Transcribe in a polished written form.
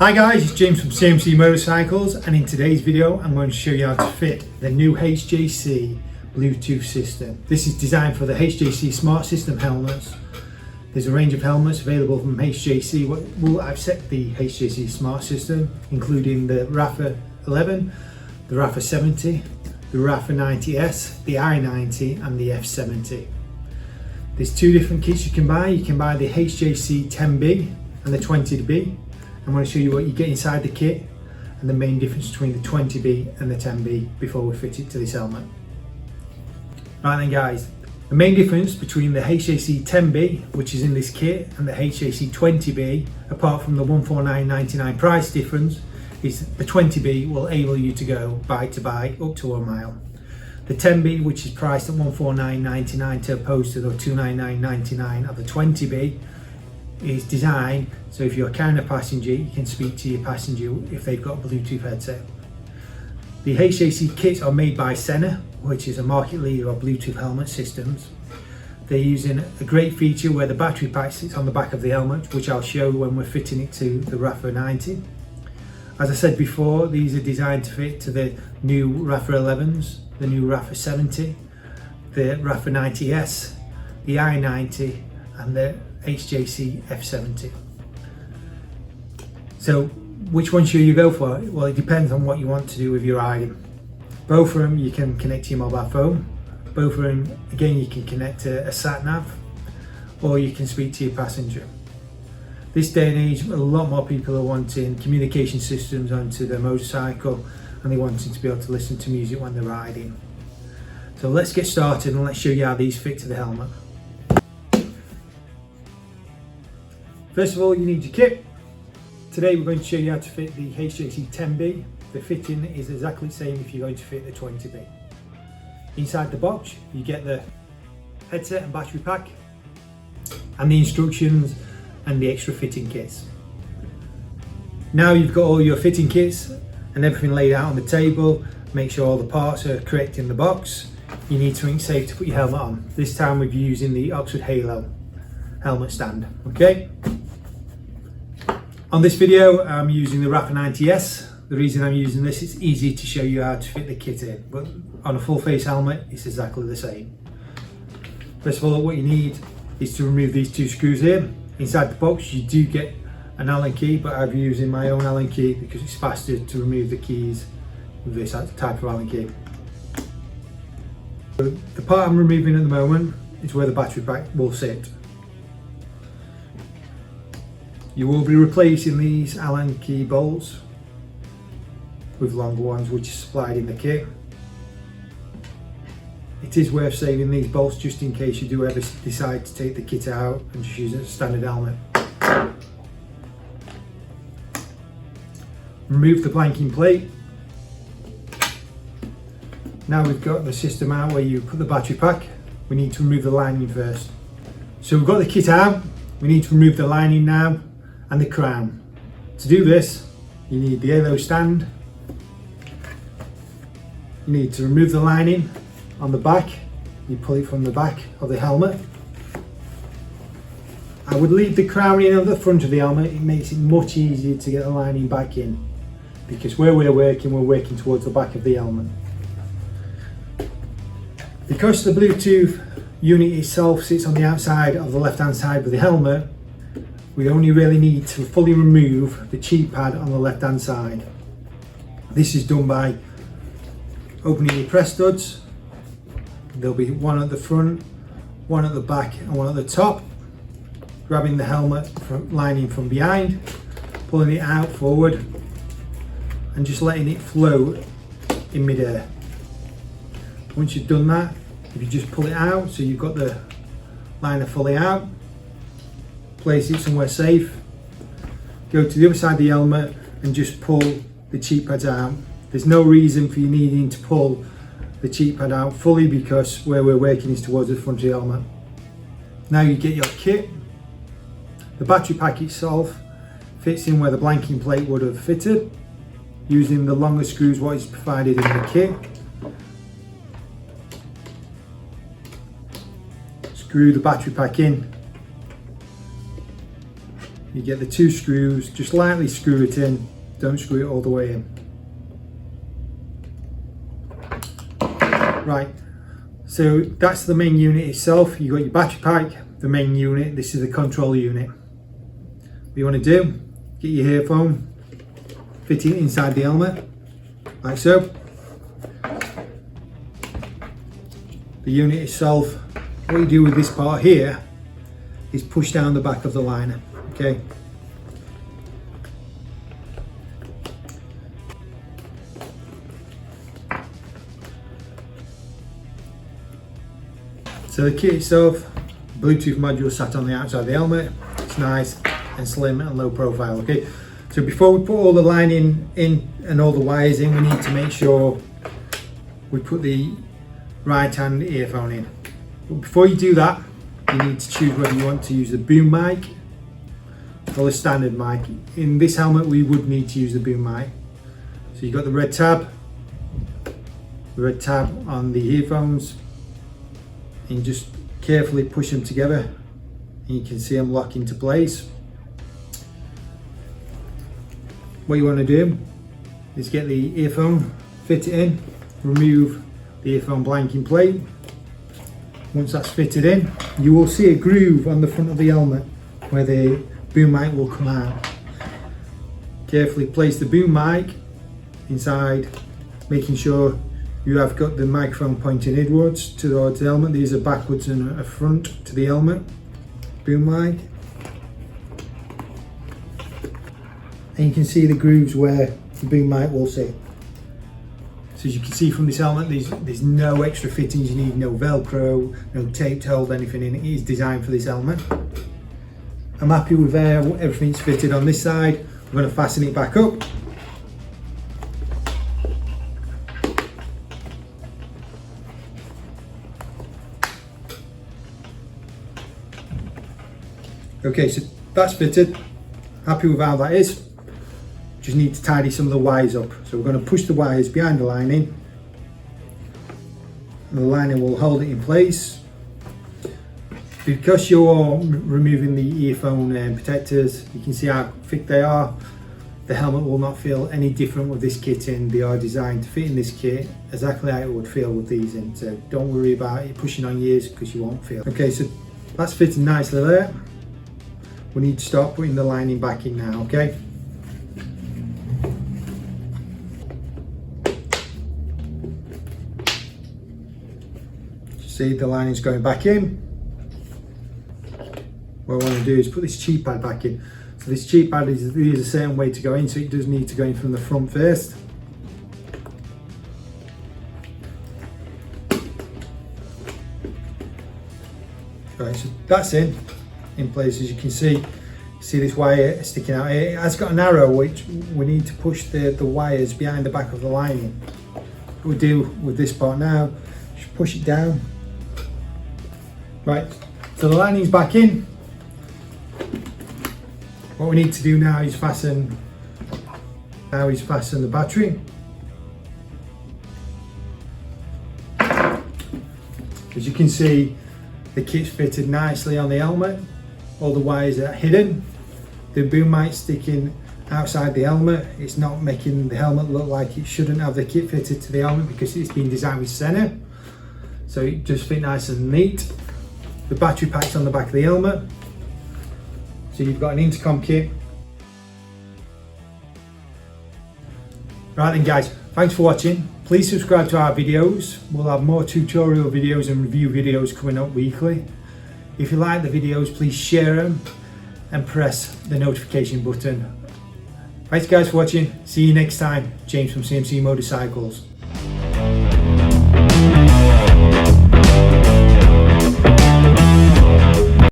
Hi guys, it's James from CMC Motorcycles, and in today's video I'm going to show you how to fit the new HJC Bluetooth system. This is designed for the HJC Smart System helmets. There's a range of helmets available from HJC. I've set the HJC Smart System, including the RPHA 11, the RPHA 70, the RPHA 90S, the i90 and the F70. There's two different kits you can buy. You can buy the HJC 10B and the 20B. I'm going to show you what you get inside the kit and the main difference between the 20B and the 10B before we fit it to this helmet. Right then guys, the main difference between the HJC 10B, which is in this kit, and the HJC 20B, apart from the $149.99 price difference, is the 20B will enable you to go bike to bike up to 1 mile. The 10B, which is priced at $149.99 to opposed to the $299.99 of the 20B, is designed so if you're carrying a passenger, you can speak to your passenger if they've got a Bluetooth headset. The HJC kits are made by SENA, which is a market leader of Bluetooth helmet systems. They're using a great feature where the battery pack sits on the back of the helmet, which I'll show when we're fitting it to the RPHA 90. As I said before, these are designed to fit to the new RPHA 11s, the new RPHA 70, the RPHA 90S, the i90 and the HJC F70. So which one should you go for? Well, it depends on what you want to do with your riding. Both of them you can connect to your mobile phone. Both of them, again, you can connect to a sat nav, or you can speak to your passenger. This day and age, a lot more people are wanting communication systems onto their motorcycle, and they wanting to be able to listen to music when they're riding. So let's get started and let's show you how these fit to the helmet. First of all, you need your kit. Today we're going to show you how to fit the HJC 10B. The fitting is exactly the same if you're going to fit the 20B. Inside the box you get the headset and battery pack and the instructions and the extra fitting kits. Now you've got all your fitting kits and everything laid out on the table, make sure all the parts are correct in the box. You need something safe to put your helmet on. This time we're using the Oxford Halo helmet stand. Okay. On this video I'm using the RPHA 90S. The reason I'm using this, it's easy to show you how to fit the kit in, but on a full face helmet it's exactly the same. First of all, what you need is to remove these two screws here. Inside the box you do get an Allen key, but I'm using my own Allen key because it's faster to remove the keys with this type of Allen key. So the part I'm removing at the moment is where the battery pack will sit. You will be replacing these Allen key bolts with longer ones which are supplied in the kit. It is worth saving these bolts just in case you do ever decide to take the kit out and just use it as a standard helmet. Remove the blanking plate. Now we've got the system out where you put the battery pack, we need to remove the lining first. So we've got the kit out, we need to remove the lining now and the crown. To do this, you need the halo stand. You need to remove the lining on the back. You pull it from the back of the helmet. I would leave the crown in at the front of the helmet. It makes it much easier to get the lining back in, because where we're working towards the back of the helmet. Because the Bluetooth unit itself sits on the outside of the left hand side of the helmet, we only really need to fully remove the cheek pad on the left hand side. This is done by opening your press studs. There'll be one at the front, one at the back and one at the top. Grabbing the helmet lining from behind, pulling it out forward and just letting it float in midair. Once you've done that, if you just pull it out so you've got the liner fully out, place it somewhere safe, go to the other side of the helmet and just pull the cheek pads out. There's no reason for you needing to pull the cheek pad out fully because where we're working is towards the front of the helmet. Now you get your kit. The battery pack itself fits in where the blanking plate would have fitted, using the longer screws what is provided in the kit. Screw the battery pack in. you get the 2 screws, just lightly screw it in, don't screw it all the way in. Right, so that's the main unit itself. You've got your battery pack, the main unit, this is the control unit. What you want to do, get your earphone, fit it inside the helmet, like so. The unit itself, what you do with this part here is push down the back of the liner, okay? So the kit itself, Bluetooth module sat on the outside of the helmet. It's nice and slim and low profile, okay? So before we put all the lining in and all the wires in, we need to make sure we put the right hand earphone in. But before you do that, you need to choose whether you want to use the boom mic or the standard mic. In this helmet, we would need to use the boom mic. So you've got the red tab on the earphones, and just carefully push them together and you can see them lock into place. What you want to do is get the earphone, fit it in, remove the earphone blanking plate. Once that's fitted in, you will see a groove on the front of the helmet where the boom mic will come out. Carefully place the boom mic inside, making sure you have got the microphone pointing inwards towards the helmet. These are backwards and a front to the helmet. Boom mic. And you can see the grooves where the boom mic will sit. So as you can see from this helmet, there's no extra fittings. You need no Velcro, no tape to hold anything in. It is designed for this helmet. I'm happy with how everything's fitted on this side. I'm going to fasten it back up. Okay, so that's fitted. Happy with how that is. Just need to tidy some of the wires up. So we're going to push the wires behind the lining. And the lining will hold it in place. Because you're removing the earphone protectors, you can see how thick they are. The helmet will not feel any different with this kit in. They are designed to fit in this kit exactly how it would feel with these in. So don't worry about it pushing on yours because you won't feel. Okay, so that's fitting nicely there. We need to start putting the lining back in now, okay? See, the lining's going back in. What I want to do is put this cheek pad back in. So this cheek pad is a certain way to go in, so it does need to go in from the front first. Right, so that's in place. As you can see this wire sticking out here. It has got an arrow which we need to push the wires behind the back of the lining. What we do with this part now, just push it down. Right, so the lining's back in. What we need to do now is fasten the battery. As you can see, the kit's fitted nicely on the helmet. All the wires are hidden. The boom mic's sticking outside the helmet. It's not making the helmet look like it shouldn't have the kit fitted to the helmet because it's been designed with SENA. So it just fit nice and neat. The battery pack's on the back of the helmet. So you've got an intercom kit. Right then guys, thanks for watching. Please subscribe to our videos. We'll have more tutorial videos and review videos coming up weekly. If you like the videos, please share them and press the notification button. Thanks guys for watching. See you next time. James from CMC Motorcycles.